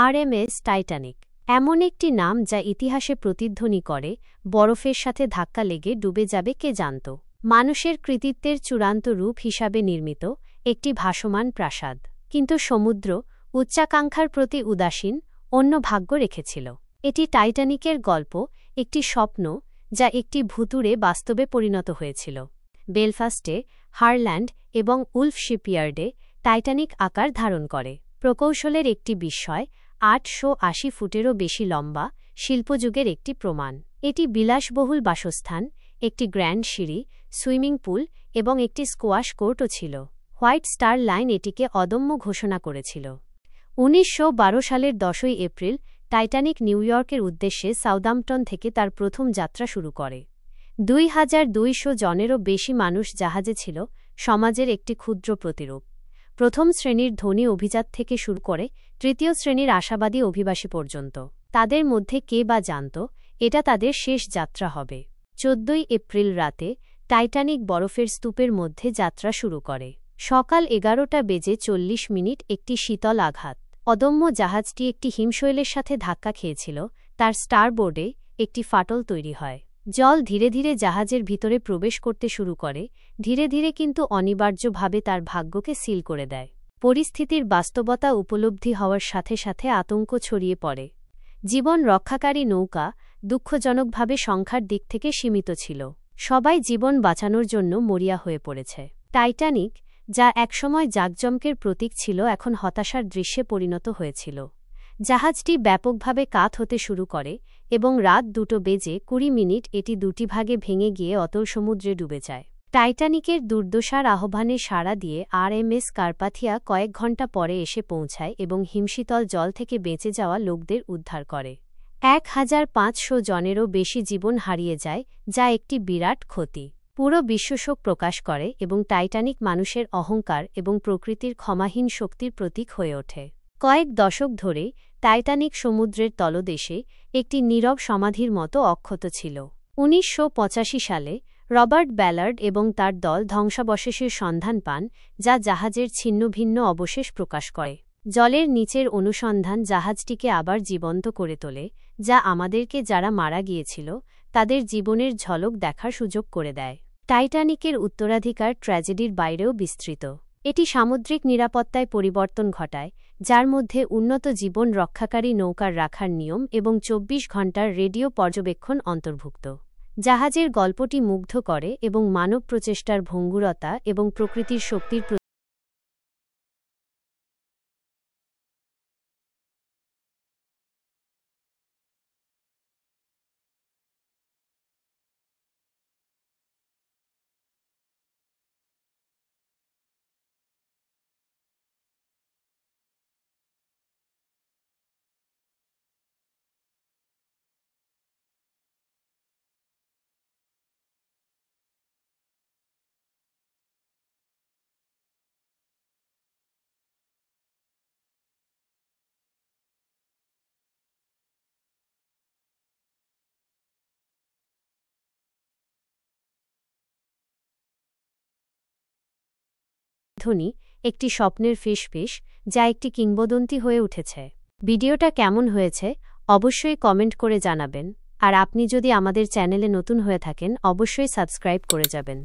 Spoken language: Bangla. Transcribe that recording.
আরএমএস টাইটানিক এমন একটি নাম যা ইতিহাসে প্রতিধ্বনি করে, বরফের সাথে ধাক্কা লেগে ডুবে যাবে কে জানত। মানুষের কৃতিত্বের চূড়ান্ত রূপ হিসাবে নির্মিত একটি ভাসমান প্রাসাদ, কিন্তু সমুদ্র উচ্চাকাঙ্ক্ষার প্রতি উদাসীন অন্য ভাগ্য রেখেছিল। এটি টাইটানিকের গল্প, একটি স্বপ্ন যা একটি ভুতুড়ে বাস্তবে পরিণত হয়েছিল। বেলফাস্টে, হারল্যান্ড এবং উলফ শিপইয়ার্ডে টাইটানিক আকার ধারণ করে। প্রকৌশলের একটি বিস্ময়, ৮৮০ ফুটেরও বেশি লম্বা, শিল্পযুগের একটি প্রমাণ। এটি বিলাসবহুল বাসস্থান, একটি গ্র্যান্ড সিঁড়ি, সুইমিং পুল এবং একটি স্কোয়াশ কোর্টও ছিল। হোয়াইট স্টার লাইন এটিকে অদম্য ঘোষণা করেছিল। ১৯১২ সালের ১০ই এপ্রিল টাইটানিক নিউ ইয়র্কের উদ্দেশ্যে সাউদাম্পটন থেকে তার প্রথম যাত্রা শুরু করে। ২,২০০ জনেরও বেশি মানুষ জাহাজে ছিল, সমাজের একটি ক্ষুদ্র প্রতিরূপ। প্রথম শ্রেণীর ধনী অভিজাত থেকে শুরু করে তৃতীয় শ্রেণীর আশাবাদী অভিবাসী পর্যন্ত। তাদের মধ্যে কে বা জানত এটা তাদের শেষ যাত্রা হবে। ১৪ই এপ্রিল রাতে টাইটানিক বরফের স্তূপের মধ্যে যাত্রা শুরু করে। সকাল ১১:৪০ একটি শীতল আঘাত। অদম্য জাহাজটি একটি হিমশৈলের সাথে ধাক্কা খেয়েছিল, তার স্টারবোর্ডে একটি ফাটল তৈরি হয়। জল ধীরে ধীরে জাহাজের ভিতরে প্রবেশ করতে শুরু করে, ধীরে ধীরে কিন্তু অনিবার্যভাবে তার ভাগ্যকে সিল করে দেয়। পরিস্থিতির বাস্তবতা উপলব্ধি হওয়ার সাথে সাথে আতঙ্ক ছড়িয়ে পড়ে। জীবন রক্ষাকারী নৌকা দুঃখজনকভাবে সংখ্যার দিক থেকে সীমিত ছিল। সবাই জীবন বাঁচানোর জন্য মরিয়া হয়ে পড়েছে। টাইটানিক, যা একসময় জাঁকজমকের প্রতীক ছিল, এখন হতাশার দৃশ্যে পরিণত হয়েছিল। জাহাজটি ব্যাপকভাবে কাত হতে শুরু করে এবং রাত ২:২০ এটি দুটি ভাগে ভেঙে গিয়ে অতল সমুদ্রে ডুবে যায়। টাইটানিকের দুর্দশার আহ্বানে সাড়া দিয়ে আরএমএস কার্পাথিয়া কয়েক ঘণ্টা পরে এসে পৌঁছায় এবং হিমশীতল জল থেকে বেঁচে যাওয়া লোকদের উদ্ধার করে। ১,৫০০ জনেরও বেশি জীবন হারিয়ে যায়, যা একটি বিরাট ক্ষতি। পুরো বিশ্ব শোক প্রকাশ করে এবং টাইটানিক মানুষের অহংকার এবং প্রকৃতির ক্ষমাহীন শক্তির প্রতীক হয়ে ওঠে। কয়েক দশক ধরে টাইটানিক সমুদ্রের তলদেশে একটি নীরব সমাধির মতো অক্ষত ছিল। ১৯৮৫ সালে রবার্ট ব্যালার্ড এবং তার দল ধ্বংসাবশেষের সন্ধান পান, যা জাহাজের ছিন্নভিন্ন অবশেষ প্রকাশ করে। জলের নিচের অনুসন্ধান জাহাজটিকে আবার জীবন্ত করে তোলে, যা আমাদেরকে, যারা মারা গিয়েছিল, তাদের জীবনের ঝলক দেখার সুযোগ করে দেয়। টাইটানিকের উত্তরাধিকার ট্র্যাজেডির বাইরেও বিস্তৃত। এটি সামুদ্রিক নিরাপত্তায় পরিবর্তন ঘটায়, যার মধ্যে উন্নত জীবন রক্ষাকারী নৌকার রাখার নিয়ম এবং ২৪ ঘণ্টার রেডিও পর্যবেক্ষণ অন্তর্ভুক্ত। জাহাজের গল্পটি মুগ্ধ করে এবং মানব প্রচেষ্টার ভঙ্গুরতা এবং প্রকৃতির শক্তির ধ্বনি একটি স্বপ্নের ফিসফিস, যা একটি কিংবদন্তি হয়ে উঠেছে। ভিডিওটা কেমন হয়েছে অবশ্যই কমেন্ট করে জানাবেন, আর আপনি যদি আমাদের চ্যানেলে নতুন হয়ে থাকেন অবশ্যই সাবস্ক্রাইব করে যাবেন।